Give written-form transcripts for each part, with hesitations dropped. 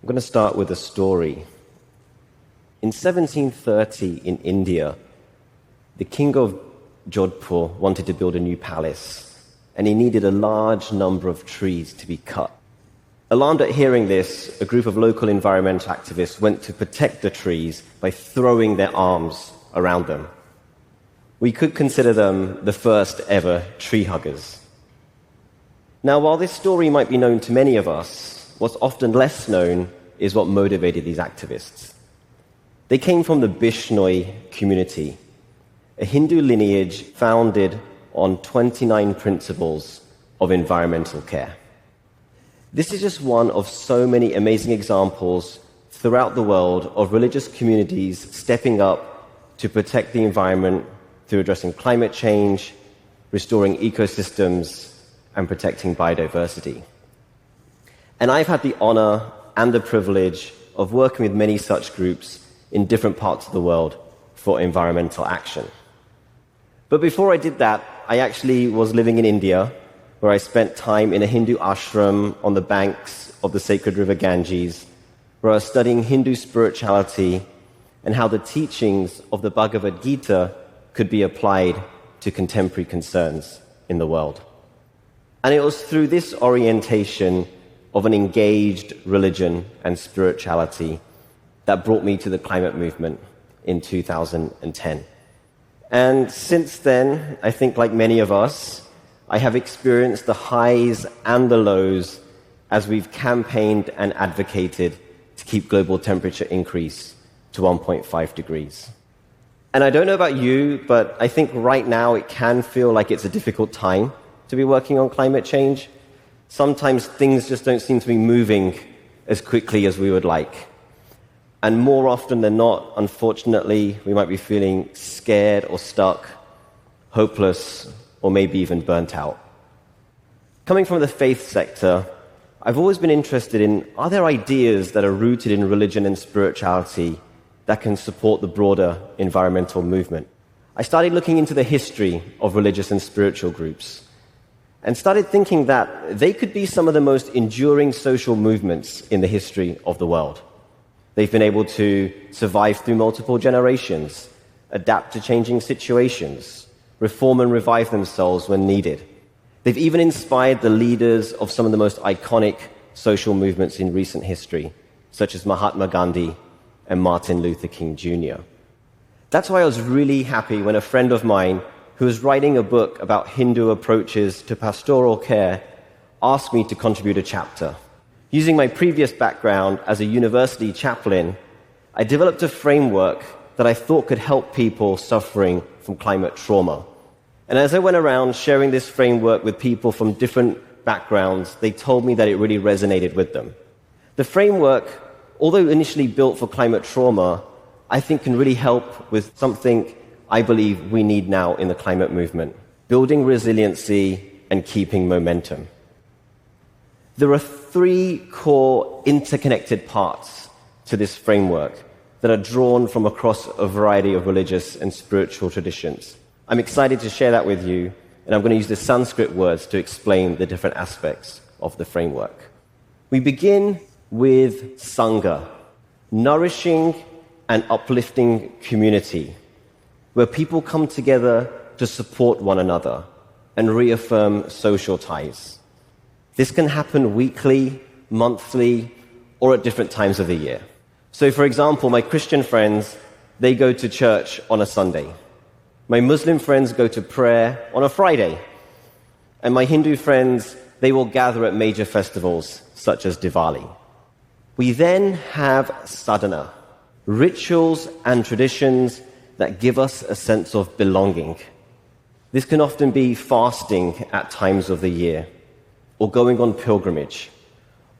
I'm going to start with a story. In 1730 in India, the king of Jodhpur wanted to build a new palace, and he needed a large number of trees to be cut. Alarmed at hearing this, a group of local environmental activists went to protect the trees by throwing their arms around them. We could consider them the first ever tree huggers. Now, while this story might be known to many of us, what's often less known is what motivated these activists. They came from the Bishnoi community, a Hindu lineage founded on 29 principles of environmental care. This is just one of so many amazing examples throughout the world of religious communities stepping up to protect the environment through addressing climate change, restoring ecosystems, and protecting biodiversity. And I've had the honor and the privilege of working with many such groups in different parts of the world for environmental action. But before I did that, I actually was living in India, where I spent time in a Hindu ashram on the banks of the sacred river Ganges, where I was studying Hindu spirituality and how the teachings of the Bhagavad Gita could be applied to contemporary concerns in the world. And it was through this orientation of an engaged religion and spirituality that brought me to the climate movement in 2010. And since then, I think like many of us, I have experienced the highs and the lows as we've campaigned and advocated to keep global temperature increase to 1.5 degrees. And I don't know about you, but I think right now it can feel like it's a difficult time to be working on climate change. Sometimes things just don't seem to be moving as quickly as we would like. And more often than not, unfortunately, we might be feeling scared or stuck, hopeless, or maybe even burnt out. Coming from the faith sector, I've always been interested in, are there ideas that are rooted in religion and spirituality that can support the broader environmental movement? I started looking into the history of religious and spiritual groups and started thinking that they could be some of the most enduring social movements in the history of the world. They've been able to survive through multiple generations, adapt to changing situations, reform and revive themselves when needed. They've even inspired the leaders of some of the most iconic social movements in recent history, such as Mahatma Gandhi and Martin Luther King Jr. That's why I was really happy when a friend of mine who was writing a book about Hindu approaches to pastoral care asked me to contribute a chapter. Using my previous background as a university chaplain, I developed a framework that I thought could help people suffering from climate trauma. And as I went around sharing this framework with people from different backgrounds, they told me that it really resonated with them. The framework, although initially built for climate trauma, I think can really help with something I believe we need now in the climate movement: building resiliency and keeping momentum. There are three core interconnected parts to this framework that are drawn from across a variety of religious and spiritual traditions. I'm excited to share that with you, and I'm going to use the Sanskrit words to explain the different aspects of the framework. We begin with Sangha, nourishing and uplifting community, where people come together to support one another and reaffirm social ties. This can happen weekly, monthly, or at different times of the year. So, for example, my Christian friends, they go to church on a Sunday. My Muslim friends go to prayer on a Friday. And my Hindu friends, they will gather at major festivals such as Diwali. We then have sadhana, rituals and traditions that give us a sense of belonging. This can often be fasting at times of the year, or going on pilgrimage,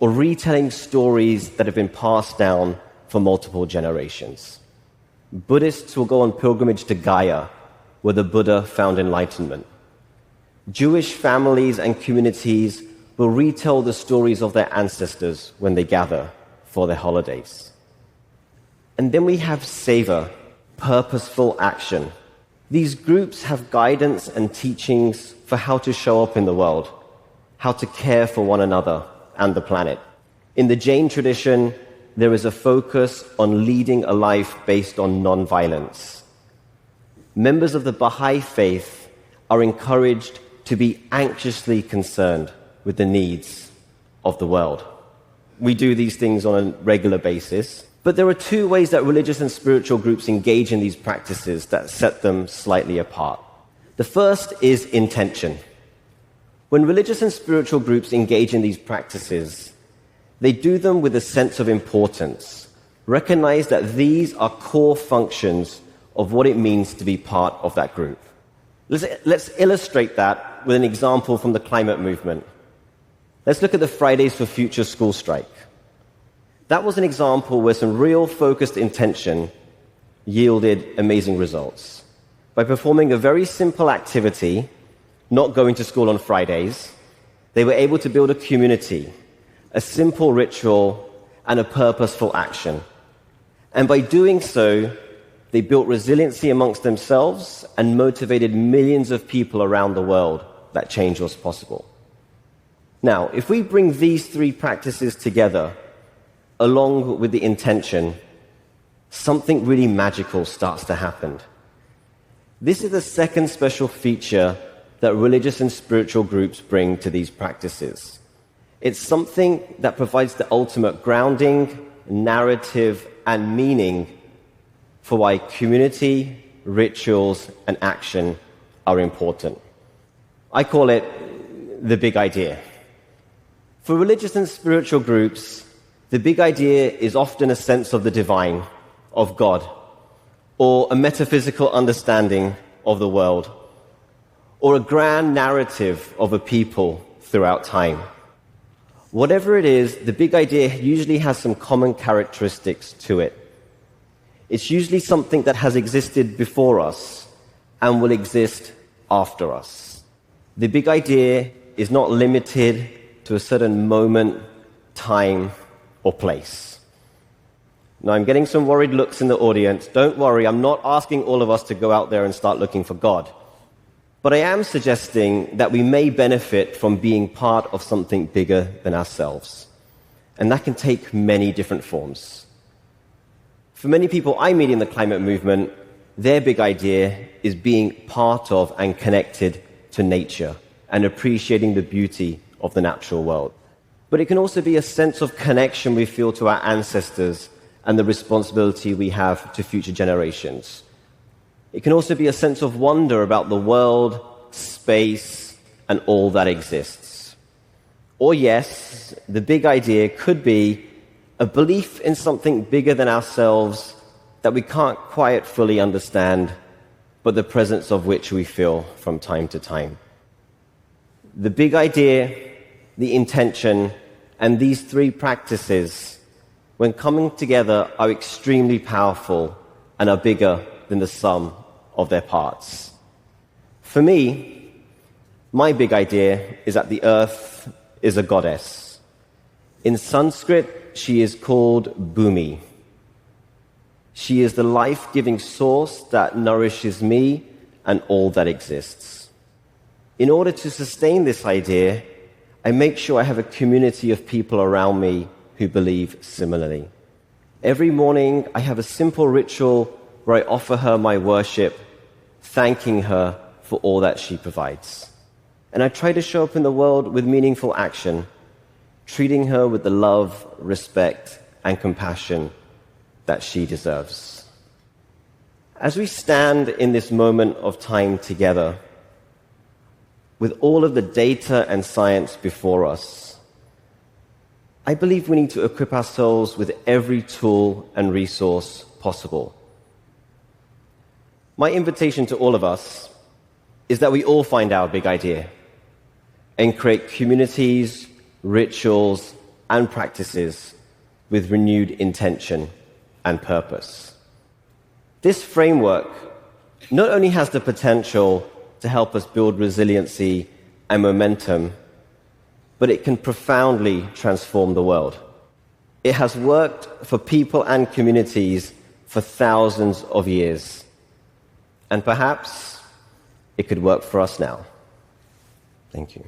or retelling stories that have been passed down for multiple generations. Buddhists will go on pilgrimage to Gaya, where the Buddha found enlightenment. Jewish families and communities will retell the stories of their ancestors when they gather for their holidays. And then we have seva, purposeful action. These groups have guidance and teachings for how to show up in the world, how to care for one another and the planet. In the Jain tradition, there is a focus on leading a life based on non-violence. Members of the Baha'i faith are encouraged to be anxiously concerned with the needs of the world. We do these things on a regular basis, but there are two ways that religious and spiritual groups engage in these practices that set them slightly apart. The first is intention. When religious and spiritual groups engage in these practices, they do them with a sense of importance. Recognize that these are core functions of what it means to be part of that group. Let's illustrate that with an example from the climate movement. Let's look at the Fridays for Future school strike. That was an example where some real focused intention yielded amazing results. By performing a very simple activity, not going to school on Fridays, they were able to build a community, a simple ritual, and a purposeful action. And by doing so, they built resiliency amongst themselves and motivated millions of people around the world that change was possible. Now, if we bring these three practices together, along with the intention, something really magical starts to happen. This is the second special feature that religious and spiritual groups bring to these practices. It's something that provides the ultimate grounding, narrative, and meaning for why community, rituals, and action are important. I call it the big idea. For religious and spiritual groups, the big idea is often a sense of the divine, of God, or a metaphysical understanding of the world, or a grand narrative of a people throughout time. Whatever it is, the big idea usually has some common characteristics to it. It's usually something that has existed before us and will exist after us. The big idea is not limited to a certain moment, time, or place. Now, I'm getting some worried looks in the audience. Don't worry, I'm not asking all of us to go out there and start looking for God. But I am suggesting that we may benefit from being part of something bigger than ourselves. And that can take many different forms. For many people I meet in the climate movement, their big idea is being part of and connected to nature and appreciating the beauty of the natural world. But it can also be a sense of connection we feel to our ancestors and the responsibility we have to future generations. It can also be a sense of wonder about the world, space, and all that exists. Or yes, the big idea could be a belief in something bigger than ourselves that we can't quite fully understand, but the presence of which we feel from time to time. The big idea, the intention, and these three practices, when coming together, are extremely powerful and are bigger than the sum of their parts. For me, my big idea is that the earth is a goddess. In Sanskrit, she is called Bhumi. She is the life-giving source that nourishes me and all that exists. In order to sustain this idea, I make sure I have a community of people around me who believe similarly. Every morning, I have a simple ritual where I offer her my worship, thanking her for all that she provides. And I try to show up in the world with meaningful action, treating her with the love, respect, and compassion that she deserves. As we stand in this moment of time together, with all of the data and science before us, I believe we need to equip ourselves with every tool and resource possible. My invitation to all of us is that we all find our big idea and create communities, rituals, and practices with renewed intention and purpose. This framework not only has the potential to help us build resiliency and momentum, but it can profoundly transform the world. It has worked for people and communities for thousands of years. And perhaps it could work for us now. Thank you.